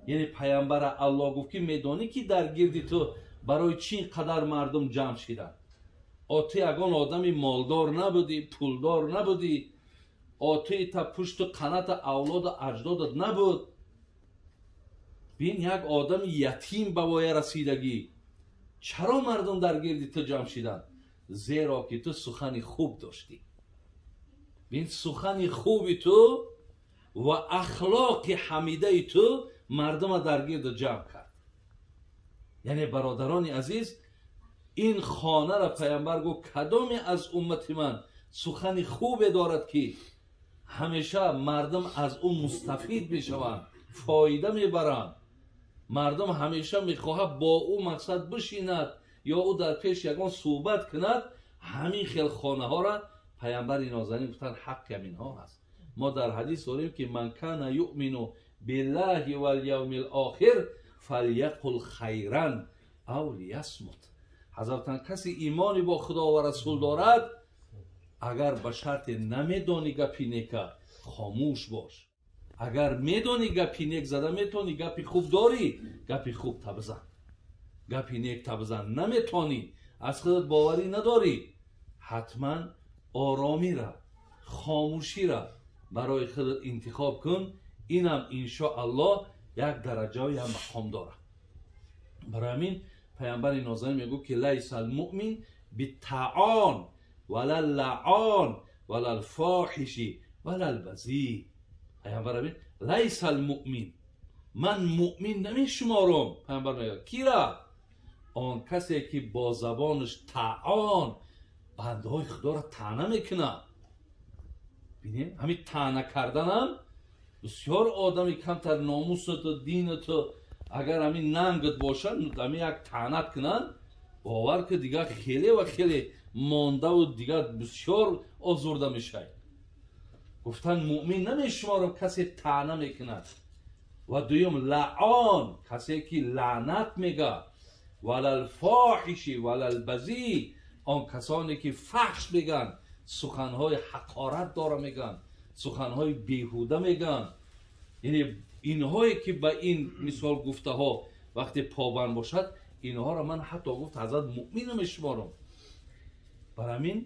یعنی پیامبر الله گفت که میدانی که در گردی تو برای چین قدر مردم جمع شدن. تو یگان آدمی مالدار نبودی، پولدار نبودی، تو تا پشت قنات اولاد و اجدادت نبود. بین یک آدم یتیم به وای رسیدگی، چرا مردم در گردی تو جمع شدن؟ زیرا که تو سخن خوب داشتی. بین سخن خوبی تو و اخلاق حمیده تو مردم در گرد جمع کرد. یعنی برادران عزیز، این خانه را پیامبر گفت کدامی از امت من سخن خوب دارد که همیشه مردم از اون مستفید میشوند، فایده میبرند، مردم همیشه میخواهد با او مقصد بشیند یا او در پیش یگان صحبت کند. همین خیل خانه ها را پیامبر نازنین گفتن حق همین ها هست. ما در حدیث داریم که من کان یؤمن بالله والیوم الاخر فلیقل خیرا او لیصمت. حضرت کسی ایمانی با خدا و رسول دارد، اگر به شرط نمیدانی گپی نیک خاموش باش. اگر میدانی گپی نیک زده میتونی گپی خوب داری، گپی خوب تبزن، گپی نیک تبزن. نمیتونی، از خودت باوری نداری، حتما آرامی را، خاموشی را برای خودت انتخاب کن. اینم انشاءالله یک درجه یا مقام داره. برای همین پیامبر نازنین میگه که لیس المؤمن بالطعان ولا اللعان ولا الفاحش ولا البذیء. پیامبر میگه لیس المؤمن، من مؤمن نمیشمارم. پیامبر میگه کی را؟ آن کسی که با زبانش طعان، بنده های خدا را طعنه میکنه. ببینید همین طعنه کردن هم بسیار آدمی کمتر ناموست و دین تو اگر همین ننگت باشد همین یک طعنت کنن، باور که دیگه خیلی و خیلی مانده و دیگه بسیار آزرده میشه. گفتن مؤمن نمیشمارم کسی طعنه میکند. و دویم لعان، کسی که لعنت میگه. ولا الفاحش ولا البذیء، آن کسانی که فحش میگن، سخنهای حقارت داره میگن، سخنهای بیهوده میگن. یعنی اینهایی که به این مثال گفته ها وقتی پابند باشد، اینها را من حتی گفت حضرت مؤمن نمیشمارم. برای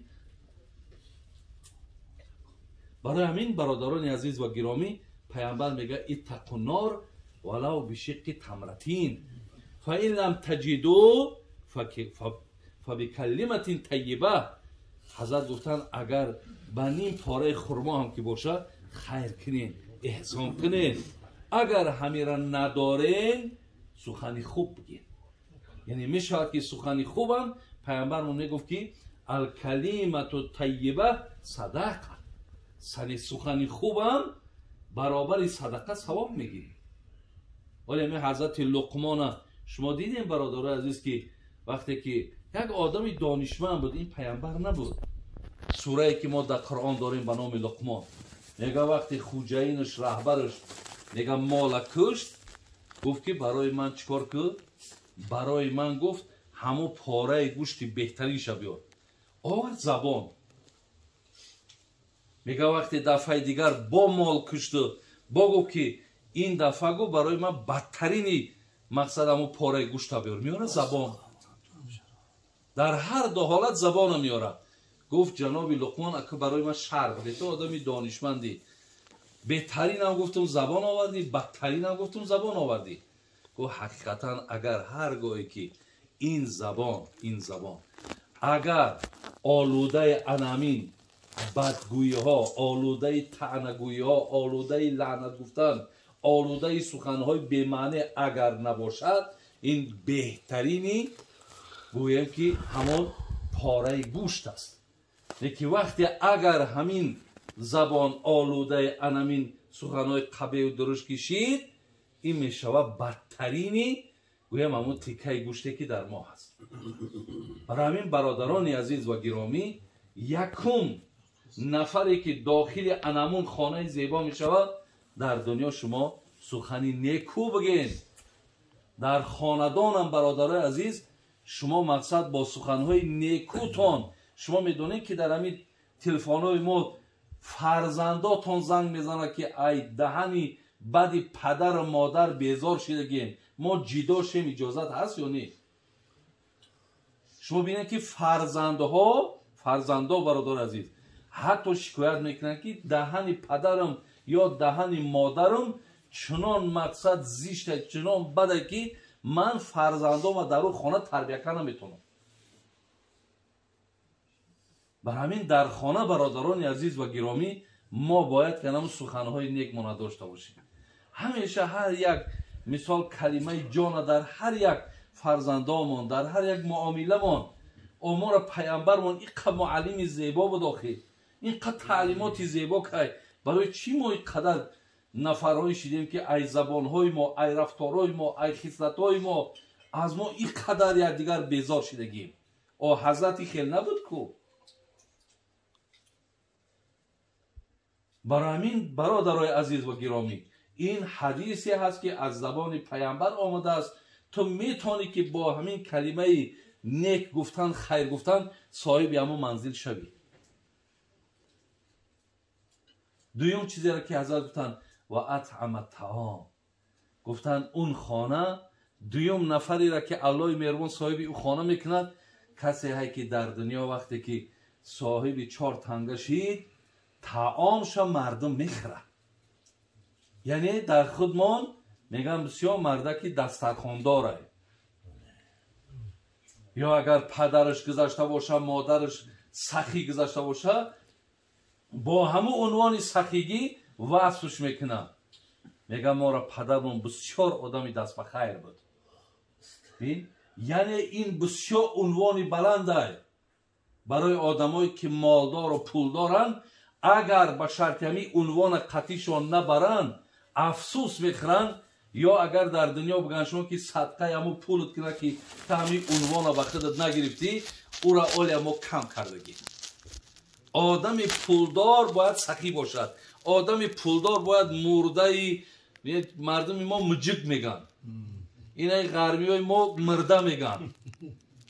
همین برادران عزیز و گرامی پیامبر میگه اتقوا النار ولو بشق تمرتین فإن لم تجدوا فبکلمة طیبه. حضرت گفتن اگر به نیم پاره خرما هم که باشه خیر کنین، احسان کنین. اگر همین را ندارین سخنی خوب بگین. یعنی میشود که سخنی خوبم پیامبرمون میگفت که الکلمة طیبه صدقه، سخنی خوبم برابر صدقه ثواب میگیری. ولی همین حضرت لقمان شما دیدین برادر عزیز که وقتی که یک آدمی دانشمند بود، این پیامبر نبود. سوره‌ای که ما در قرآن داریم به نام لقمان میگه وقتی خوجینش رهبرش میگه مال کشت، گفت که برای من چیکار کرد؟ برای من گفت همو پاره گوشت بهترینش بیار. آورد زبان. میگه وقتی دفعه دیگر با مال کشت با گفت که این دفعه گفت برای من بدترینی مقصد همو پاره گوشت بیار. میاره زبان. در هر دو حالت زبان میاره. گفت جناب لقمان اگه برای من شر بده، تو آدمی دانشمندی، بهترین هم گفتم زبان آوردی، بدترین هم گفتم زبان آوردی. گفت حقیقتا اگر هرگاهی که این زبان اگر آلوده انامین، بدگویی ها، آلوده طعنه‌گویی ها، آلوده لعنت گفتن، آلوده سخنهای بی‌معنی اگر نباشد، این بهترینی گویم که همون پاره گوشت است. یکی وقتی اگر همین زبان آلوده انامین سخنهای قبیح و درشت کشید، این میشود بدترینی گویم همون تیکه گوشتی که در ما هست. برای همین برادران عزیز و گرامی، یکم نفری که داخل انامون خانه زیبا می شود، در دنیا شما سخنی نیکو بگین. در خاندان هم برادران عزیز شما مقصد با سخنهای نیکوتان، شما میدونید که در همین تلفن‌های ما فرزنداتون زنگ میزنه که ای دهنی بعد پدر و مادر بیزار شدگیم ما جدا شیم اجازت هست یا نه؟ شما بینید که فرزندها برادر عزیز حتی شکایت میکنن که دهن پدرم یا دهن مادرم چنان مقصد زیشته چنان بده که من فرزندام در اون خانه تربیت کنم نمیتونم. بر همین در خانه برادران عزیز و گرامی ما باید که همون سخنهای نیک مانه داشته باشیم. همیشه هر یک مثال کلمه جان در هر یک فرزندامون در هر یک معامله‌مون امور پیامبرمون اینقدر معلم زیبا بود آخه اینقدر تعلیمات زیبا که برای چی ما اینقدر نفرهای شدیم که ای زبانهای ما ای رفتارهای ما ای خصلتهای ما از ما اینقدر یک دیگر بیزار شدگیم. حضرت خیل نبود کو. برای همین برادرای عزیز و گرامی این حدیثی هست که از زبان پیامبر آمده است. تو میتونی که با همین کلمه نیک گفتن خیر گفتن صاحب همون منزل شوی. دویم چیزی را که حضرت گفتن و اطعم الطعام گفتن اون خانه دویم نفری را که الله مهربان صاحب اون خانه میکند کسی هایی که در دنیا وقتی که صاحب 4 تنگه شید طعامش مردم میخوره. یعنی در خودمان میگم بسیار مرده که دسترخوان داره یا اگر پدرش گذاشته باشه مادرش سخی گذاشته باشه با همون عنوان سخیگی وصفش میکنه. میگم ما را پدرمون بسیار آدمی دست به خیر بود. یعنی این بسیار عنوانی بلنده برای آدمایی که مالدار و پول دارن. اگر به شرط همی عنوان قطعیشون نبرن افسوس میخورن یا اگر در دنیا بگن شما که صدقه همو پولت کنه که تا همی عنوان به خودت نگرفتی او را اولی همو کم کردگی. آدم پولدار باید سخی باشد. آدم پولدار باید مرده مردم ما مجد میگن اینه غربی های ما مرده میگن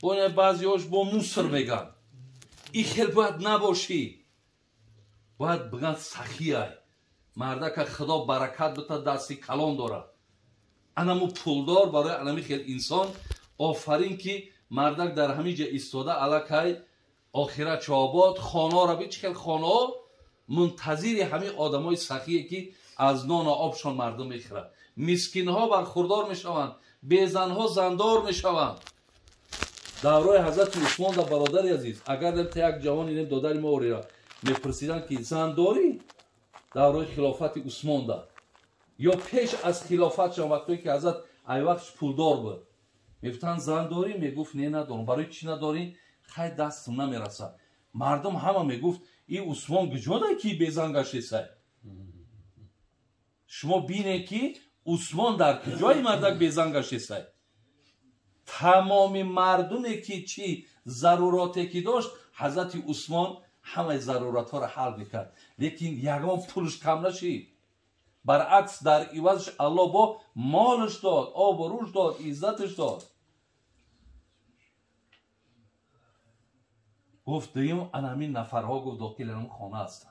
باید بعضی هاش با موسر میگن. این خیل باید نباشی. باید بگن سخی های مرده که خدا برکت بتا دستی کلان داره. انمو پولدار برای انمی خیل انسان آفرین که مردک در همین جا استاده علاکه آخرت چاباد خانه را بیچ خیل خانه منتظر همین آدم های سخیه که از نان و آبشان مردم میخوره. مسکین ها برخوردار میشوند بیزن ها زندار میشوند. دورای حضرت عثمان در برادر عزیز اگر دلت یک جوان اینه دادر ما اوری را میپرسیدن که زنداری دورای خلافت عثمان دا یا پیش از خلافت شما وقتی که حضرت ای وقتش پولدار بود میفتن زنداری میگفت نه ندارم. برای چی نداری؟ خیلی دستم نمیرسه. مردم همه میگفت این عثمان گجاده که بیزن گشته. شما بینه که عثمان در کجای مردک بیزن گشته. تمام مردمی که چی ضروراتی که داشت حضرت عثمان همه ضرورت ها را حل میکرد. لیکن یکم پولش کم نشید. برعکس در عوضش الله با مالش داد آب و روش داد عزتش داد. گفت دیم همین نفرها گفت داخل همون خانه هستن.